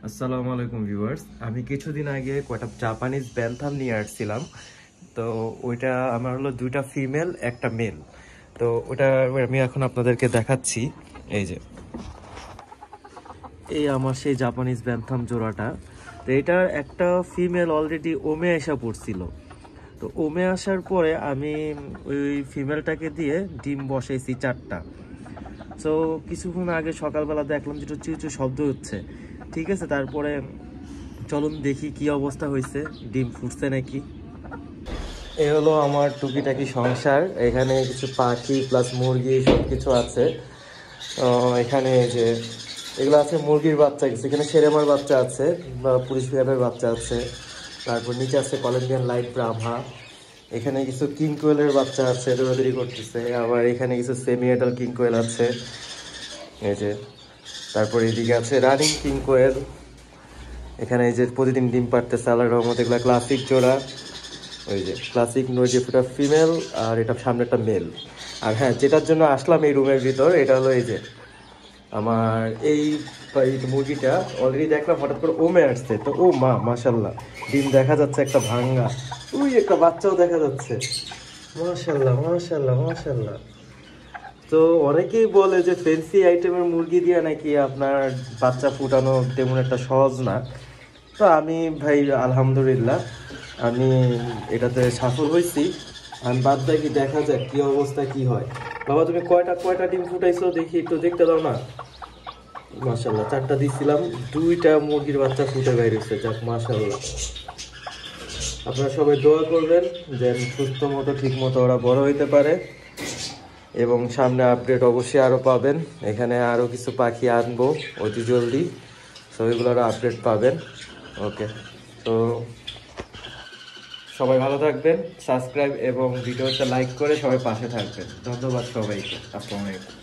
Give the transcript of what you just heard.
আসসালামু আলাইকুম ভিউয়ার্স। আমি কিছুদিন আগে কয়টা জাপানিজ ব্যান্থাম নিয়ে আসছিলাম। তো ওইটা আমার হলো দুইটা ফিমেল একটা মেল। তো ওটা আমি এখন আপনাদেরকে দেখাচ্ছি। এই যে এই আমার সেই জাপানিজ ব্যান্থাম জোড়াটা। তো এটার একটা ফিমেল অলরেডি ওমে এসে পড়ছিল। তো ওমে আসার পরে আমি ওই ফিমেলটাকে দিয়ে ডিম বসাইছি 4টা। তো কিছুক্ষণ আগে সকালবেলা দেখলাম যে একটু চিউচু শব্দ হচ্ছে। ঠিক আছে, তারপরে চলুন দেখি কি অবস্থা হয়েছে, ডিম ফুটছে নাকি। এ হলো আমার টুকিটাকি সংসার। এখানে কিছু পাখি প্লাস মুরগি সব কিছু আছে। এখানে এই যে এগুলো আছে মুরগির বাচ্চা, এখানে সেরেমার বাচ্চা আছে বা পুলিশ বিহারের বাচ্চা আছে। তারপর নিচে আছে কলম্বিয়ান লাইট ব্রাহ্মা। এখানে কিছু কিং কোয়েলের বাচ্চা আছে, দৌড়াদৌড়ি করতেছে। আবার এখানে কিছু সেমি এডাল কিং কোয়েল আছে এই যে। তারপর এদিকে আছে রানিং কিং কোয়েল। এখানে এই যে প্রতিদিন ডিম পাড়তেছে আল্লাহর রহমতে। এগুলো ক্লাসিক জোড়া। ওই যে ক্লাসিক নজিফুটা ফিমেল আর এটা সামনে একটা মেল। আর হ্যাঁ, যেটার জন্য আসলাম এই রুমের ভিতর, এটা হলো এই যে আমার এই মুরগিটা অলরেডি দেখলাম হঠাৎ করে ওমে আসছে। তো ও মা মাশাল্লাহ, ডিম দেখা যাচ্ছে একটা ভাঙ্গা। ওই একটা বাচ্চাও দেখা যাচ্ছে। মাশাল্লাহ মাশাল্লাহ মাশাল্লাহ। তো অনেকেই বলে যে ফ্যান্সি আইটেমের মুরগি দিয়ে নাকি আপনার বাচ্চা ফুটানো তেমন একটা সহজ না। তো আমি ভাই আলহামদুলিল্লাহ আমি এটাতে সফল হয়েছি। আমি বাদ বাকি দেখা যাক কি অবস্থা কি হয়। বাবা, তুমি কয়টা কয়টা ডিম ফুটাইছো দেখি, একটু দেখতে দাও না। মাশাল্লাহ 4টা দিছিলাম, 2টা মুরগির বাচ্চা ফুটে বেরিয়েছে। যাক মাশাল্লাহ। আপনারা সবাই দোয়া করবেন যেন সুস্থ মতো ঠিক মতো ওরা বড় হইতে পারে। এবং সামনে আপডেট অবশ্যই আরও পাবেন। এখানে আরও কিছু পাখি আনবো অতি জলদি। সো এগুলোর আপডেট পাবেন। ওকে, তো সবাই ভালো থাকবেন, সাবস্ক্রাইব এবং ভিডিওটা লাইক করে সবাই পাশে থাকবেন। ধন্যবাদ সবাইকে। আসসালামু আলাইকুম।